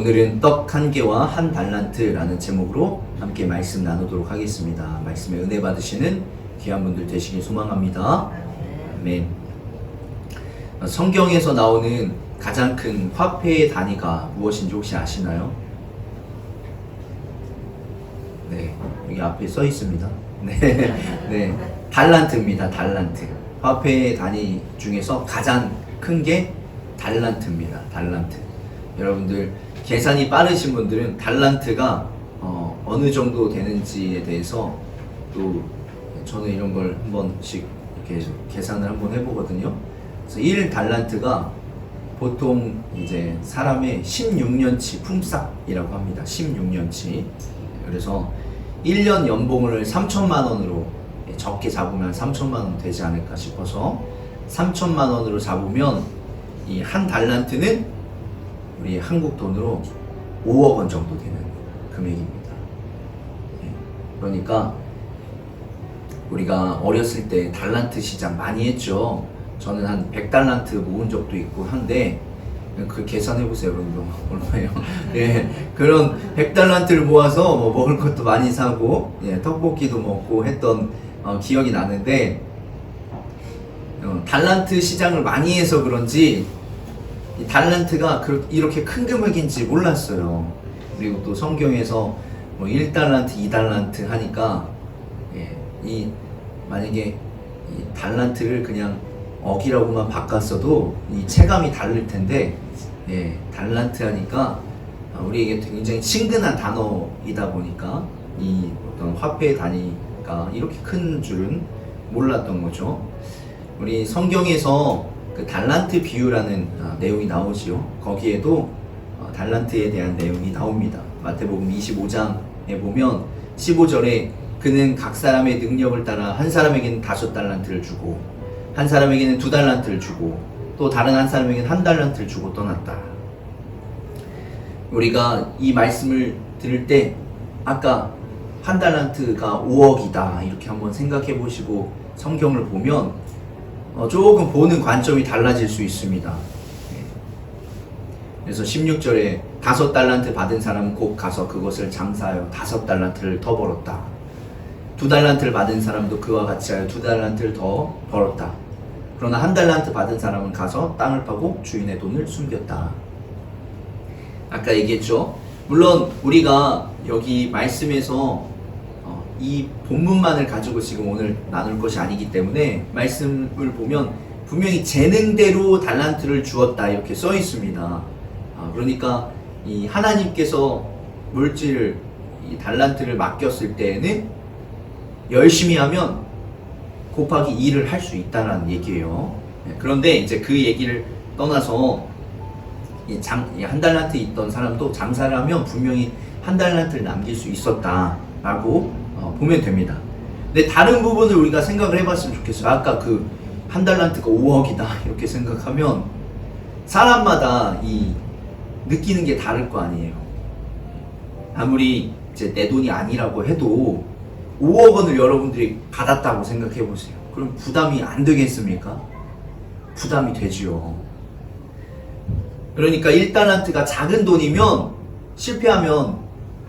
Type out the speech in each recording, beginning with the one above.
오늘은 떡 한 개와 한 달란트라는 제목으로 함께 말씀 나누도록 하겠습니다. 말씀에 은혜 받으시는 귀한 분들 되시길 소망합니다. 아멘. 성경에서 나오는 가장 큰 화폐의 단위가 무엇인지 혹시 아시나요? 네, 여기 앞에 써 있습니다. 네, 달란트입니다. 달란트. 화폐의 단위 중에서 가장 큰 게 달란트입니다. 달란트. 여러분들 계산이 빠르신 분들은 달란트가 어느 정도 되는지에 대해서 또 저는 이런 걸 한 번씩 이렇게 계산을 한번 해보거든요. 그래서 1달란트가 보통 이제 사람의 16년치 품삯이라고 합니다. 16년치. 그래서 1년 연봉을 3천만 원으로 적게 잡으면 3천만 원 되지 않을까 싶어서 3천만 원으로 잡으면 이 한 달란트는 우리 한국 돈으로 5억 원 정도 되는 금액입니다. 그러니까 우리가 어렸을 때 달란트 시장 많이 했죠. 저는 한 100달란트 모은 적도 있고 한데 그 계산해보세요. 여러분들 얼마예요? 예, 그런 100달란트를 모아서 뭐 먹을 것도 많이 사고 떡볶이도 먹고 했던 기억이 나는데 달란트 시장을 많이 해서 그런지 이 달란트가 이렇게 큰 금액인지 몰랐어요. 그리고 또 성경에서 뭐 1달란트, 2달란트 하니까 만약에 이 달란트를 그냥 억이라고만 바꿨어도 이 체감이 다를 텐데 달란트 하니까 우리에게 굉장히 친근한 단어이다 보니까 이 어떤 화폐의 단위가 이렇게 큰 줄은 몰랐던 거죠. 우리 성경에서 그 달란트 비유라는 내용이 나오지요. 거기에도 달란트에 대한 내용이 나옵니다. 마태복음 25장에 보면 15절에 그는 각 사람의 능력을 따라 한 사람에게는 5달란트를 주고 한 사람에게는 2달란트를 주고 또 다른 한 사람에게는 1달란트를 주고 떠났다. 우리가 이 말씀을 들을 때 아까 1달란트가 5억이다 이렇게 한번 생각해 보시고 성경을 보면 조금 보는 관점이 달라질 수 있습니다. 그래서 16절에 5달란트 받은 사람은 곧 가서 그것을 장사하여 5달란트를 더 벌었다. 2달란트를 받은 사람도 그와 같이 하여 2달란트를 더 벌었다. 그러나 1달란트 받은 사람은 가서 땅을 파고 주인의 돈을 숨겼다. 아까 얘기했죠. 물론 우리가 여기 말씀에서 이 본문만을 가지고 지금 오늘 나눌 것이 아니기 때문에 말씀을 보면 분명히 재능대로 달란트를 주었다 이렇게 써 있습니다. 그러니까 이 하나님께서 물질을 이 달란트를 맡겼을 때에는 열심히 하면 곱하기 2를 할 수 있다는 얘기예요. 그런데 이제 그 얘기를 떠나서 한 달란트 있던 사람도 장사를 하면 분명히 1달란트를 남길 수 있었다라고 보면 됩니다. 근데 다른 부분을 우리가 생각을 해봤으면 좋겠어요. 아까 그 1달란트가 5억이다 이렇게 생각하면 사람마다 이 느끼는 게 다를 거 아니에요. 아무리 이제 내 돈이 아니라고 해도 5억 원을 여러분들이 받았다고 생각해 보세요. 그럼 부담이 안 되겠습니까? 부담이 되지요. 그러니까 1달란트가 작은 돈이면 실패하면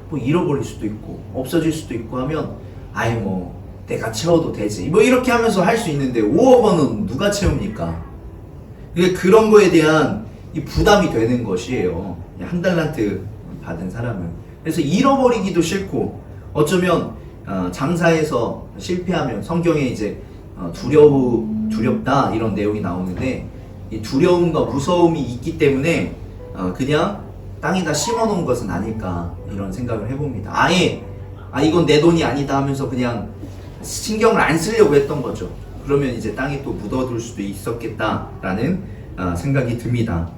뭐 잃어버릴 수도 있고 없어질 수도 있고 하면 아예 뭐 내가 채워도 되지 뭐 이렇게 하면서 할 수 있는데 5억 원은 누가 채웁니까? 그런 거에 대한 이 부담이 되는 것이에요. 1달란트 받은 사람은. 그래서 잃어버리기도 싫고 어쩌면 장사에서 실패하면 성경에 이제 두렵다 이런 내용이 나오는데 이 두려움과 무서움이 있기 때문에 그냥 땅에다 심어놓은 것은 아닐까 이런 생각을 해봅니다. 아예 이건 내 돈이 아니다 하면서 그냥 신경을 안 쓰려고 했던 거죠. 그러면 이제 땅에 또 묻어둘 수도 있었겠다라는 생각이 듭니다.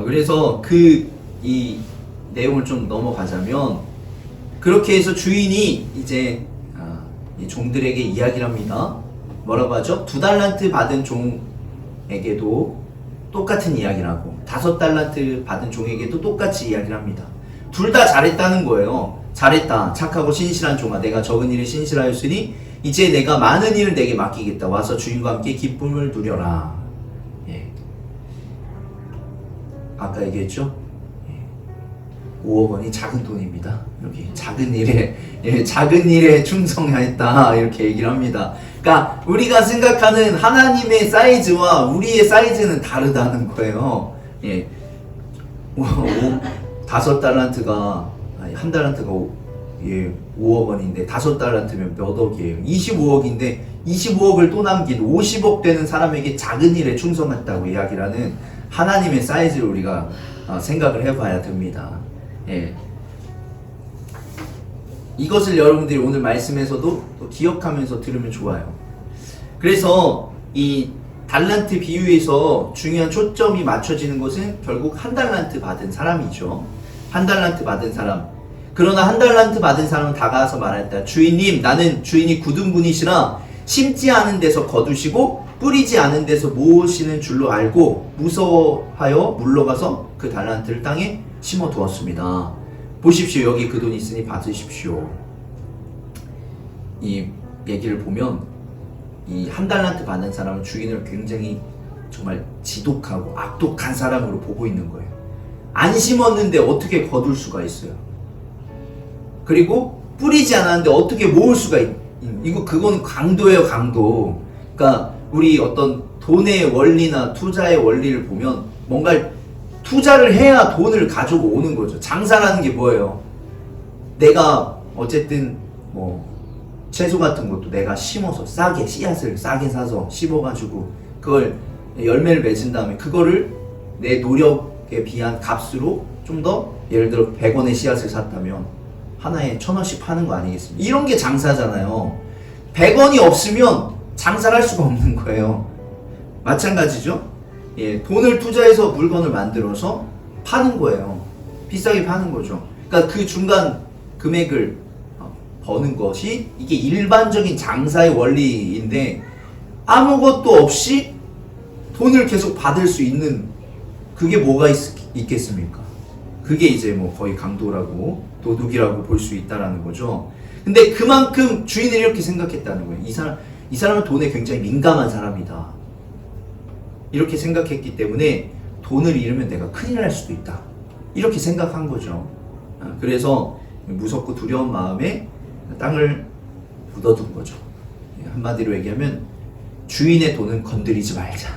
그래서 이 내용을 좀 넘어가자면 그렇게 해서 주인이 이제 이 종들에게 이야기를 합니다. 뭐라고 하죠? 2달란트 받은 종에게도 똑같은 이야기를 하고 5달란트 받은 종에게도 똑같이 이야기를 합니다. 둘 다 잘했다는 거예요. 잘했다. 착하고 신실한 종아, 내가 적은 일에 신실하였으니 이제 내가 많은 일을 내게 맡기겠다. 와서 주인과 함께 기쁨을 누려라. 아까 얘기했죠? 5억 원이 작은 돈입니다. 여기 작은 일에 작은 일에 충성했다 이렇게 얘기를 합니다. 그러니까 우리가 생각하는 하나님의 사이즈와 우리의 사이즈는 다르다는 거예요. 예, 5달란트가 한 달란트가 5억 원인데 5달란트면 몇 억이에요? 25억인데 25억을 또 남긴 50억 되는 사람에게 작은 일에 충성했다고 이야기를 하는 하나님의 사이즈를 우리가 생각을 해봐야 됩니다. 예. 이것을 여러분들이 오늘 말씀에서도 또 기억하면서 들으면 좋아요. 그래서 이 달란트 비유에서 중요한 초점이 맞춰지는 것은 결국 한 달란트 받은 사람이죠. 한 달란트 받은 사람. 그러나 한 달란트 받은 사람은 다가와서 말했다. 주인님, 나는 주인이 굳은 분이시라 심지 않은 데서 거두시고 뿌리지 않은 데서 모으시는 줄로 알고 무서워하여 물러가서 그 달란트를 땅에 심어 두었습니다. 보십시오. 여기 그 돈이 있으니 받으십시오. 이 얘기를 보면 이 한 달란트 받는 사람은 주인을 굉장히 정말 지독하고 악독한 사람으로 보고 있는 거예요. 안 심었는데 어떻게 거둘 수가 있어요. 그리고 뿌리지 않았는데 어떻게 모을 수가 그건 강도예요, 강도. 그러니까 우리 어떤 돈의 원리나 투자의 원리를 보면 뭔가 투자를 해야 돈을 가지고 오는 거죠. 장사라는 게 뭐예요? 내가 어쨌든 뭐 채소 같은 것도 내가 심어서 싸게 씨앗을 싸게 사서 심어가지고 그걸 열매를 맺은 다음에 그거를 내 노력에 비한 값으로 좀 더 예를 들어 100원의 씨앗을 샀다면 하나에 1,000원씩 파는 거 아니겠습니까? 이런 게 장사잖아요. 100원이 없으면 장사를 할 수가 없는 거예요. 마찬가지죠. 예, 돈을 투자해서 물건을 만들어서 파는 거예요. 비싸게 파는 거죠. 그러니까 그 중간 금액을 버는 것이 이게 일반적인 장사의 원리인데 아무것도 없이 돈을 계속 받을 수 있는 그게 뭐가 있겠습니까? 그게 이제 뭐 거의 강도라고 도둑이라고 볼 수 있다라는 거죠. 근데 그만큼 주인은 이렇게 생각했다는 거예요. 이 사람은 돈에 굉장히 민감한 사람이다. 이렇게 생각했기 때문에 돈을 잃으면 내가 큰일 날 수도 있다. 이렇게 생각한 거죠. 그래서 무섭고 두려운 마음에 땅을 묻어둔 거죠. 한마디로 얘기하면 주인의 돈은 건드리지 말자.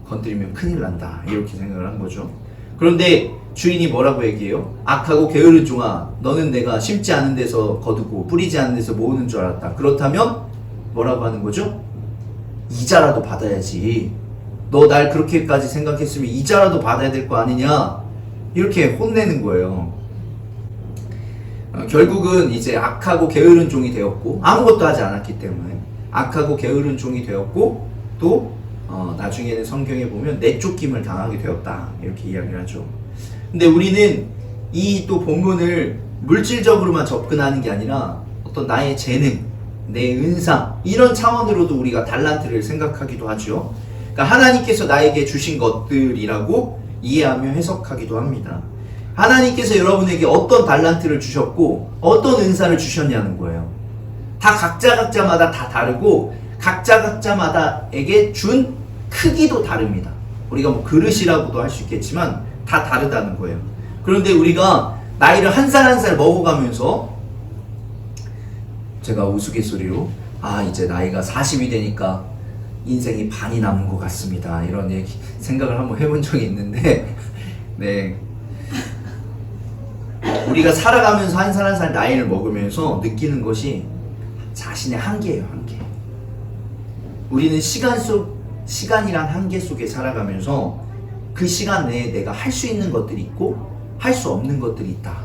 건드리면 큰일 난다. 이렇게 생각을 한 거죠. 그런데 주인이 뭐라고 얘기해요? 악하고 게으른 종아, 너는 내가 심지 않은 데서 거두고 뿌리지 않은 데서 모으는 줄 알았다. 그렇다면 뭐라고 하는 거죠? 이자라도 받아야지. 너 날 그렇게까지 생각했으면 이자라도 받아야 될 거 아니냐? 이렇게 혼내는 거예요. 결국은 이제 악하고 게으른 종이 되었고 아무것도 하지 않았기 때문에 악하고 게으른 종이 되었고 또 나중에는 성경에 보면 내쫓김을 당하게 되었다 이렇게 이야기를 하죠. 근데 우리는 이 또 본문을 물질적으로만 접근하는 게 아니라 어떤 나의 재능, 내 은사 이런 차원으로도 우리가 달란트를 생각하기도 하죠. 그러니까 하나님께서 나에게 주신 것들이라고 이해하며 해석하기도 합니다. 하나님께서 여러분에게 어떤 달란트를 주셨고 어떤 은사를 주셨냐는 거예요. 다 각자마다 다 다르고 각자마다에게 준 크기도 다릅니다. 우리가 뭐 그릇이라고도 할 수 있겠지만 다 다르다는 거예요. 그런데 우리가 나이를 한 살 한 살 먹어가면서 제가 우스갯소리로 이제 나이가 40이 되니까 인생이 반이 남은 것 같습니다. 이런 얘기 생각을 한번 해본 적이 있는데 네. 우리가 살아가면서 한 살 한 살 나이를 먹으면서 느끼는 것이 자신의 한계예요, 한계. 우리는 시간이란 한계 속에 살아가면서 그 시간 내에 내가 할 수 있는 것들이 있고 할 수 없는 것들이 있다.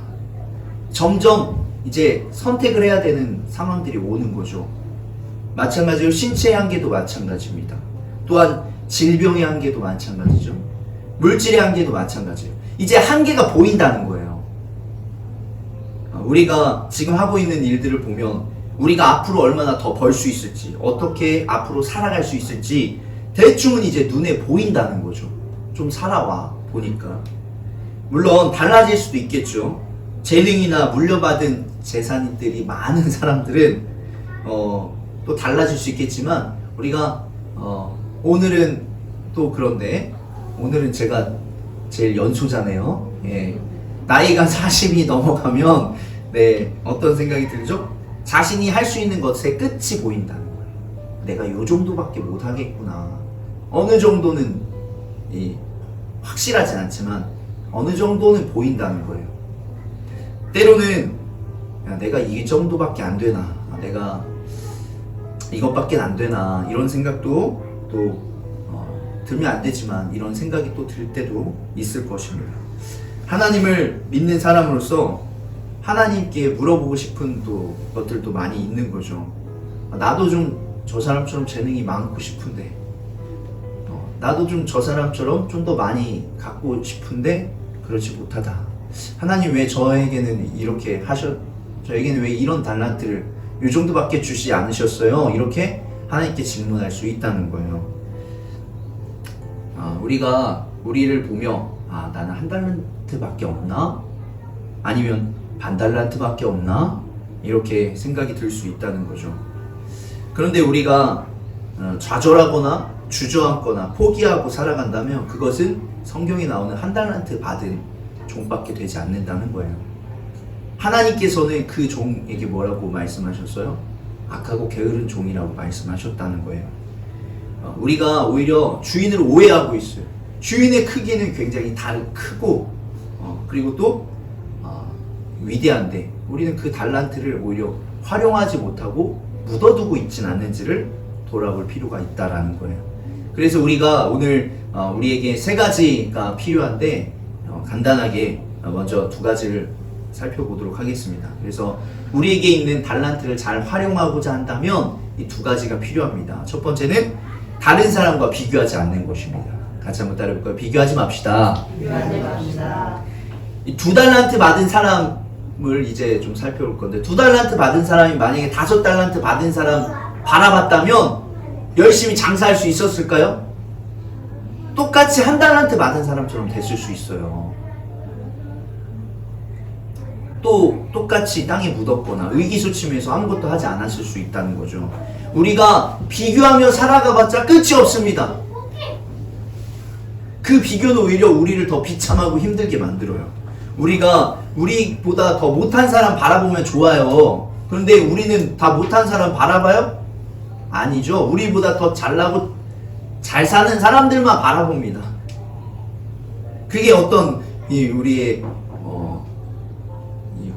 점점 이제 선택을 해야 되는 상황들이 오는 거죠. 마찬가지로 신체의 한계도 마찬가지입니다. 또한 질병의 한계도 마찬가지죠. 물질의 한계도 마찬가지예요. 이제 한계가 보인다는 거예요. 우리가 지금 하고 있는 일들을 보면 우리가 앞으로 얼마나 더 벌 수 있을지 어떻게 앞으로 살아갈 수 있을지 대충은 이제 눈에 보인다는 거죠. 좀 살아와 보니까 물론 달라질 수도 있겠죠. 재능이나 물려받은 재산들이 많은 사람들은 또 달라질 수 있겠지만 우리가 오늘은 또 그런데 오늘은 제가 제일 연소자네요. 예. 나이가 40이 넘어가면 어떤 생각이 들죠? 자신이 할 수 있는 것의 끝이 보인다는 거예요. 내가 요 정도밖에 못 하겠구나. 어느 정도는 확실하진 않지만 어느 정도는 보인다는 거예요. 때로는 내가 이 정도밖에 안 되나, 내가 이것밖에 안 되나, 이런 생각도 또 들면 안 되지만 이런 생각이 또 들 때도 있을 것입니다. 하나님을 믿는 사람으로서 하나님께 물어보고 싶은 또 것들도 많이 있는 거죠. 나도 좀 저 사람처럼 재능이 많고 싶은데, 나도 좀 저 사람처럼 좀 더 많이 갖고 싶은데 그렇지 못하다. 하나님 왜 저에게는 이렇게 저에게는 왜 이런 달란트를 이 정도밖에 주지 않으셨어요? 이렇게 하나님께 질문할 수 있다는 거예요. 우리가 우리를 보며 나는 한 달란트밖에 없나? 아니면 반 달란트밖에 없나? 이렇게 생각이 들 수 있다는 거죠. 그런데 우리가 좌절하거나 주저앉거나 포기하고 살아간다면 그것은 성경에 나오는 한 달란트 받은 종밖에 되지 않는다는 거예요. 하나님께서는 그 종에게 뭐라고 말씀하셨어요? 악하고 게으른 종이라고 말씀하셨다는 거예요. 우리가 오히려 주인을 오해하고 있어요. 주인의 크기는 굉장히 크고 그리고 또 위대한데 우리는 그 달란트를 오히려 활용하지 못하고 묻어두고 있진 않는지를 돌아볼 필요가 있다라는 거예요. 그래서 우리가 오늘 우리에게 3가지가 필요한데 간단하게 먼저 2가지를 살펴보도록 하겠습니다. 그래서 우리에게 있는 달란트를 잘 활용하고자 한다면 이 2가지가 필요합니다. 첫 번째는 다른 사람과 비교하지 않는 것입니다. 같이 한번 따라해볼까요? 비교하지 맙시다. 비교하지 맙시다. 이 2달란트 받은 사람을 이제 좀 살펴볼 건데, 2달란트 받은 사람이 만약에 5달란트 받은 사람 바라봤다면 열심히 장사할 수 있었을까요? 똑같이 1달란트 받은 사람처럼 됐을 수 있어요. 또 똑같이 땅에 묻었거나 의기소침해서 아무것도 하지 않았을 수 있다는 거죠. 우리가 비교하며 살아가봤자 끝이 없습니다. 그 비교는 오히려 우리를 더 비참하고 힘들게 만들어요. 우리가 우리보다 더 못한 사람 바라보면 좋아요. 그런데 우리는 다 못한 사람 바라봐요? 아니죠. 우리보다 더 잘나고 잘 사는 사람들만 바라봅니다. 그게 어떤 우리의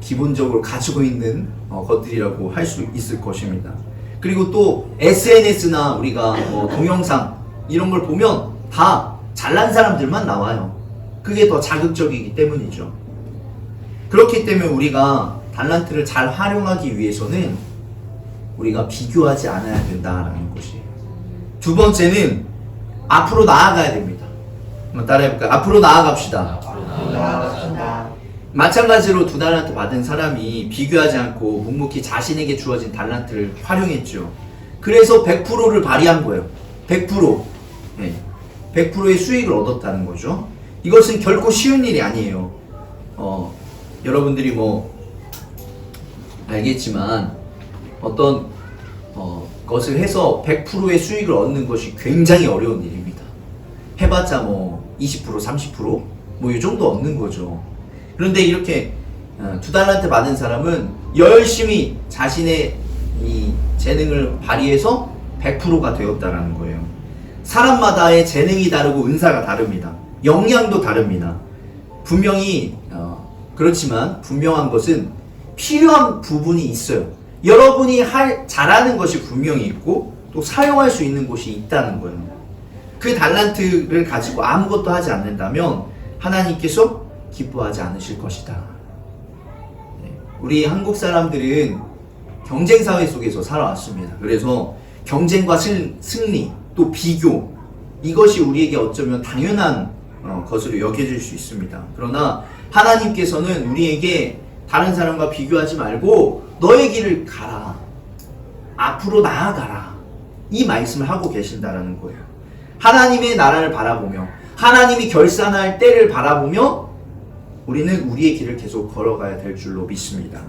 기본적으로 가지고 있는 것들이라고 할 수 있을 것입니다. 그리고 또 SNS나 우리가 동영상 이런 걸 보면 다 잘난 사람들만 나와요. 그게 더 자극적이기 때문이죠. 그렇기 때문에 우리가 달란트를 잘 활용하기 위해서는 우리가 비교하지 않아야 된다라는 것이에요. 2번째는 앞으로 나아가야 됩니다. 한번 따라해볼까요? 앞으로 나아갑시다. 마찬가지로 2달란트 받은 사람이 비교하지 않고 묵묵히 자신에게 주어진 달란트를 활용했죠. 그래서 100%를 발휘한 거예요. 100%. 네. 100%의 수익을 얻었다는 거죠. 이것은 결코 쉬운 일이 아니에요. 여러분들이 알겠지만 어떤 것을 해서 100%의 수익을 얻는 것이 굉장히 어려운 일입니다. 해봤자 20%, 30%? 이 정도 얻는 거죠. 그런데 이렇게 2달란트 받은 사람은 열심히 자신의 이 재능을 발휘해서 100%가 되었다라는 거예요. 사람마다의 재능이 다르고 은사가 다릅니다. 역량도 다릅니다. 분명히 그렇지만 분명한 것은 필요한 부분이 있어요. 여러분이 잘하는 것이 분명히 있고 또 사용할 수 있는 곳이 있다는 거예요. 그 달란트를 가지고 아무것도 하지 않는다면 하나님께서 기뻐하지 않으실 것이다. 우리 한국 사람들은 경쟁사회 속에서 살아왔습니다. 그래서 경쟁과 승리, 또 비교, 이것이 우리에게 어쩌면 당연한 것으로 여겨질 수 있습니다. 그러나 하나님께서는 우리에게 다른 사람과 비교하지 말고 너의 길을 가라. 앞으로 나아가라. 이 말씀을 하고 계신다라는 거예요. 하나님의 나라를 바라보며 하나님이 결산할 때를 바라보며 우리는 우리의 길을 계속 걸어가야 될 줄로 믿습니다.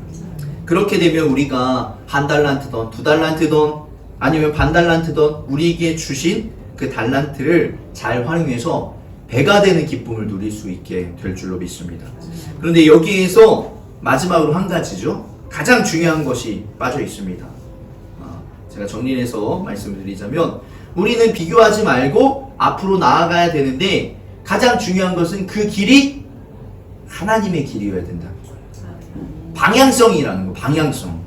그렇게 되면 우리가 1달란트든 2달란트든 아니면 반달란트든 우리에게 주신 그 달란트를 잘 활용해서 배가 되는 기쁨을 누릴 수 있게 될 줄로 믿습니다. 그런데 여기에서 마지막으로 한 가지죠. 가장 중요한 것이 빠져 있습니다. 제가 정리해서 말씀드리자면 우리는 비교하지 말고 앞으로 나아가야 되는데 가장 중요한 것은 그 길이 하나님의 길이어야 된다는 거예요. 방향성이라는 거, 방향성.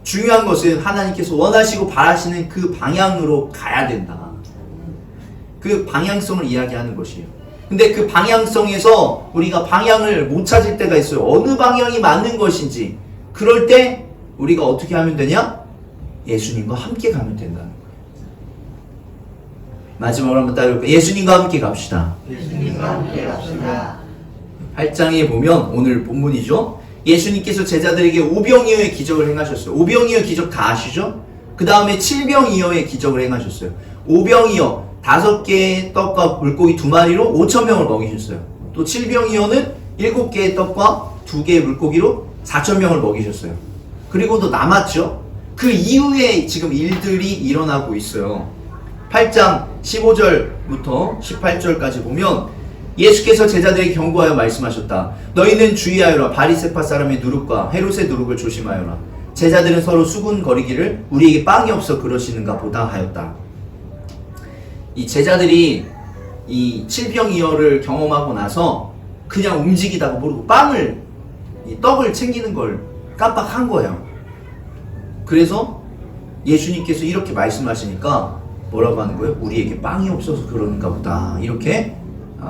중요한 것은 하나님께서 원하시고 바라시는 그 방향으로 가야 된다. 그 방향성을 이야기하는 것이에요. 근데 그 방향성에서 우리가 방향을 못 찾을 때가 있어요. 어느 방향이 맞는 것인지. 그럴 때 우리가 어떻게 하면 되냐? 예수님과 함께 가면 된다는 거예요. 마지막으로 한번 따라해볼까요? 예수님과 함께 갑시다. 예수님과 함께 갑시다. 8장에 보면 오늘 본문이죠. 예수님께서 제자들에게 오병이어의 기적을 행하셨어요. 오병이어 기적 다 아시죠? 그 다음에 칠병이어의 기적을 행하셨어요. 오병이어 5개의 떡과 물고기 2마리로 5,000명을 먹이셨어요. 또 칠병이어는 7개의 떡과 2개의 물고기로 4,000명을 먹이셨어요. 그리고 또 남았죠. 그 이후에 지금 일들이 일어나고 있어요. 8장 15절부터 18절까지 보면 예수께서 제자들에게 경고하여 말씀하셨다. 너희는 주의하여라. 바리새파 사람의 누룩과 헤롯의 누룩을 조심하여라. 제자들은 서로 수군거리기를 우리에게 빵이 없어 그러시는가 보다 하였다. 이 제자들이 이 칠병이어를 경험하고 나서 그냥 움직이다가 모르고 이 떡을 챙기는 걸 깜빡한 거예요. 그래서 예수님께서 이렇게 말씀하시니까 뭐라고 하는 거예요? 우리에게 빵이 없어서 그러는가 보다. 이렇게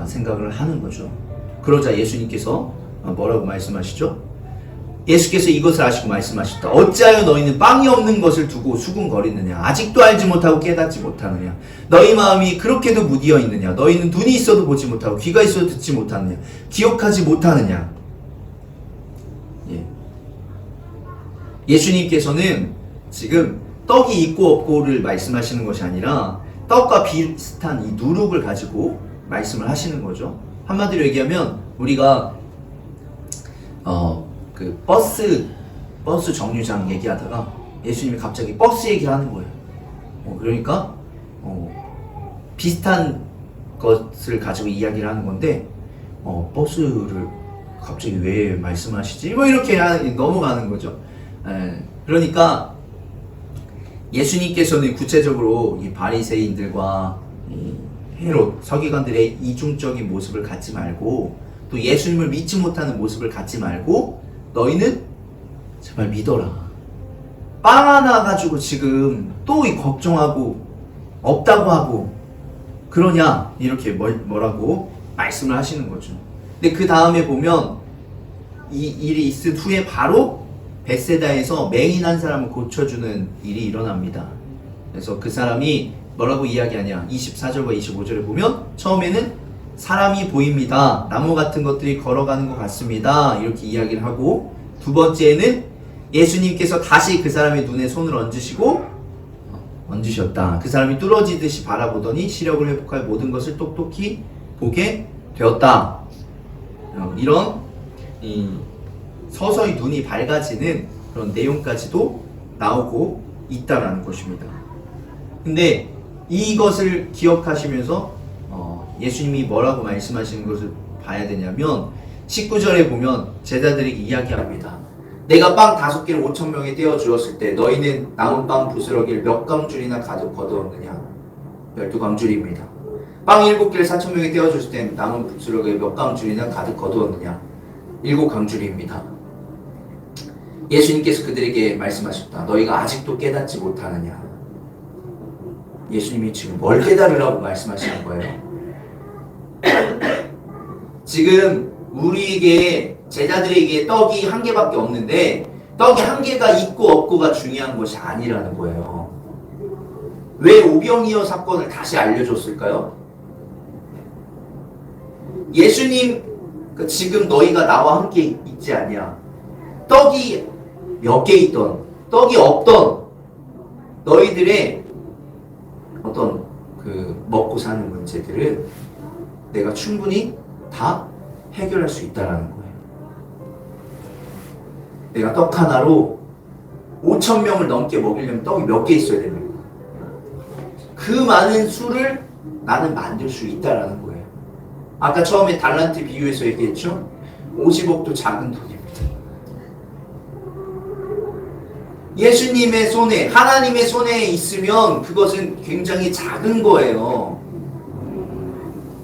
생각을 하는 거죠. 그러자 예수님께서 뭐라고 말씀하시죠? 예수께서 이것을 아시고 말씀하셨다. 어찌하여 너희는 빵이 없는 것을 두고 수군거리느냐? 아직도 알지 못하고 깨닫지 못하느냐? 너희 마음이 그렇게도 무디어 있느냐? 너희는 눈이 있어도 보지 못하고 귀가 있어도 듣지 못하느냐? 기억하지 못하느냐? 예수님께서는 지금 떡이 있고 없고를 말씀하시는 것이 아니라 떡과 비슷한 이 누룩을 가지고 말씀을 하시는 거죠. 한마디로 얘기하면 우리가 그 버스 정류장 얘기하다가 예수님이 갑자기 버스 얘기를 하는 거예요. 그러니까 비슷한 것을 가지고 이야기를 하는 건데 버스를 갑자기 왜 말씀하시지? 뭐 이렇게 넘어가는 거죠. 그러니까 예수님께서는 구체적으로 이 바리새인들과 이 헤롯 서기관들의 이중적인 모습을 갖지 말고 또 예수님을 믿지 못하는 모습을 갖지 말고 너희는 제발 믿어라. 빵 하나 가지고 지금 또 걱정하고 없다고 하고 그러냐 이렇게 뭐라고 말씀을 하시는 거죠. 근데 그 다음에 보면 이 일이 있은 후에 바로 벳세다에서 맹인한 사람을 고쳐주는 일이 일어납니다. 그래서 그 사람이 뭐라고 이야기하냐? 24절과 25절에 보면 처음에는 사람이 보입니다. 나무 같은 것들이 걸어가는 것 같습니다. 이렇게 이야기를 하고 두 번째는 예수님께서 다시 그 사람의 눈에 손을 얹으셨다. 그 사람이 뚫어지듯이 바라보더니 시력을 회복할 모든 것을 똑똑히 보게 되었다. 이런 서서히 눈이 밝아지는 그런 내용까지도 나오고 있다라는 것입니다. 근데 이것을 기억하시면서 예수님이 뭐라고 말씀하시는 것을 봐야 되냐면 19절에 보면 제자들에게 이야기합니다. 내가 빵 5개를 5,000명에 떼어 주었을 때 너희는 남은 빵 부스러기를 몇 광줄이나 가득 거두었느냐? 12광줄입니다. 빵 7개를 4,000명에 떼어 줬을 때 남은 부스러기를 몇 광줄이나 가득 거두었느냐? 7광줄입니다. 예수님께서 그들에게 말씀하셨다. 너희가 아직도 깨닫지 못하느냐? 예수님이 지금 뭘 깨달으라고 말씀하시는 거예요? 지금 우리에게 제자들에게 떡이 1개밖에 없는데 떡이 1개가 있고 없고가 중요한 것이 아니라는 거예요. 왜 오병이어 사건을 다시 알려줬을까요? 예수님 지금 너희가 나와 함께 있지 않냐? 떡이 몇 개 있던 떡이 없던 너희들의 어떤 그 먹고 사는 문제들은 내가 충분히 다 해결할 수 있다라는 거예요. 내가 떡 하나로 5,000명을 넘게 먹이려면 떡이 몇 개 있어야 됩니까? 그 많은 수를 나는 만들 수 있다라는 거예요. 아까 처음에 달란트 비유에서 얘기했죠? 50억도 작은 돈입니다. 예수님의 손에, 하나님의 손에 있으면 그것은 굉장히 작은 거예요.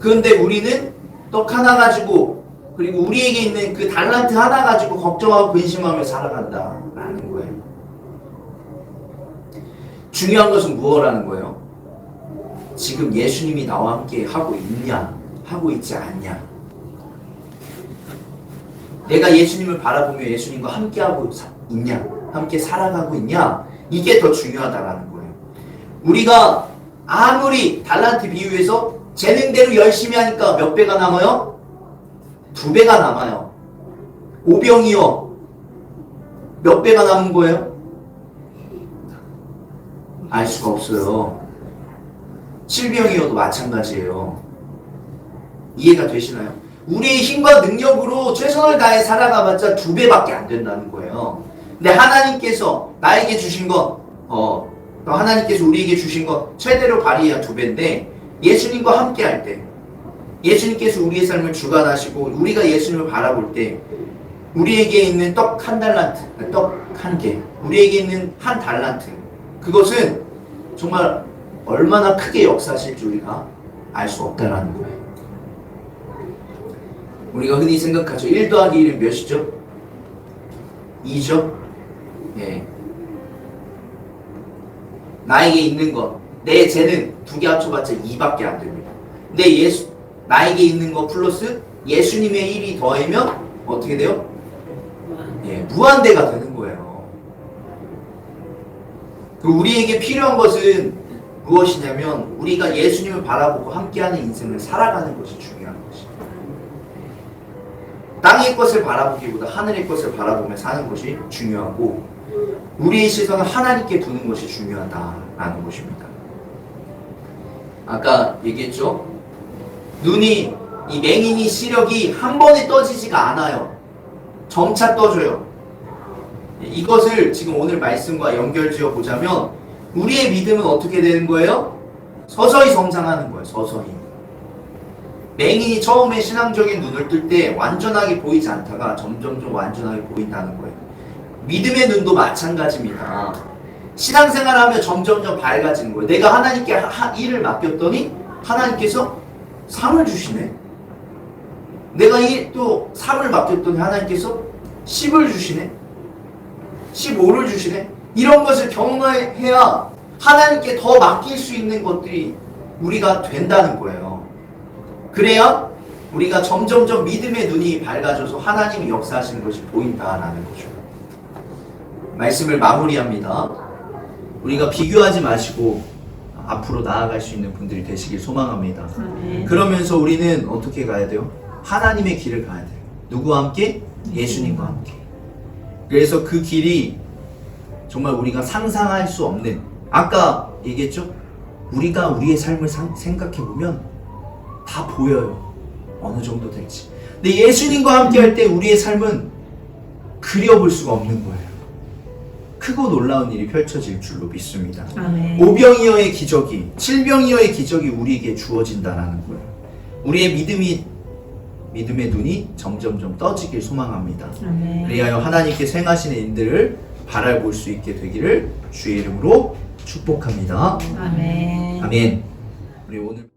그런데 우리는 떡 하나 가지고, 그리고 우리에게 있는 그 달란트 하나 가지고 걱정하고 근심하며 살아간다라는 거예요. 중요한 것은 무엇이라는 거예요? 지금 예수님이 나와 함께 하고 있냐, 하고 있지 않냐. 내가 예수님을 바라보며 예수님과 함께 하고 있냐, 함께 살아가고 있냐, 이게 더 중요하다라는 거예요. 우리가 아무리 달란트 비유에서 재능대로 열심히 하니까 몇 배가 남아요? 2배가 남아요. 오병이어 몇 배가 남은 거예요? 알 수가 없어요. 칠병이어도 마찬가지예요. 이해가 되시나요? 우리의 힘과 능력으로 최선을 다해 살아가봤자 2배밖에 안 된다는 거예요. 근데 하나님께서 나에게 주신 것, 하나님께서 우리에게 주신 것 최대로 발휘해야 2배인데, 예수님과 함께 할 때, 예수님께서 우리의 삶을 주관하시고 우리가 예수님을 바라볼 때, 우리에게 있는 떡 1달란트, 떡 1개, 우리에게 있는 1달란트, 그것은 정말 얼마나 크게 역사하실지 우리가 알 수 없다라는 거예요. 우리가 흔히 생각하죠. 1 더하기 1은 몇이죠? 2죠? 예. 나에게 있는 것, 내 재능 2개 합쳐봤자 2밖에 안 됩니다. 근데 나에게 있는 것 플러스 예수님의 1이 더하면 어떻게 돼요? 예, 무한대가 되는 거예요. 우리에게 필요한 것은 무엇이냐면 우리가 예수님을 바라보고 함께하는 인생을 살아가는 것이 중요한 것입니다. 땅의 것을 바라보기보다 하늘의 것을 바라보며 사는 것이 중요하고, 우리의 시선을 하나님께 두는 것이 중요하다라는 것입니다. 아까 얘기했죠? 눈이, 이 맹인이 시력이 한 번에 떠지지가 않아요. 점차 떠져요. 이것을 지금 오늘 말씀과 연결지어 보자면 우리의 믿음은 어떻게 되는 거예요? 서서히 성장하는 거예요. 서서히. 맹인이 처음에 신앙적인 눈을 뜰 때 완전하게 보이지 않다가 점점 완전하게 보인다는 거예요. 믿음의 눈도 마찬가지입니다. 신앙생활하며 점점 밝아지는 거예요. 내가 하나님께 일을 맡겼더니 하나님께서 상을 주시네. 내가 또 3을 맡겼더니 하나님께서 10을 주시네. 15를 주시네. 이런 것을 경험해야 하나님께 더 맡길 수 있는 것들이 우리가 된다는 거예요. 그래야 우리가 점점 믿음의 눈이 밝아져서 하나님이 역사하시는 것이 보인다라는 거죠. 말씀을 마무리합니다. 우리가 비교하지 마시고 앞으로 나아갈 수 있는 분들이 되시길 소망합니다. 그러면서 우리는 어떻게 가야 돼요? 하나님의 길을 가야 돼요. 누구와 함께? 예수님과 함께. 그래서 그 길이 정말 우리가 상상할 수 없는, 아까 얘기했죠? 우리가 우리의 삶을 생각해보면 다 보여요. 어느 정도 될지. 근데 예수님과 함께 할 때 우리의 삶은 그려볼 수가 없는 거예요. 크고 놀라운 일이 펼쳐질 줄로 믿습니다. 아멘. 오병이어의 기적이, 칠병이어의 기적이 우리에게 주어진다는 거예요. 우리의 믿음의 눈이 점점 떠지길 소망합니다. 아멘. 그리하여 하나님께 행하시는 일들을 바라볼 수 있게 되기를 주의 이름으로 축복합니다. 아멘. 아멘. 우리 오늘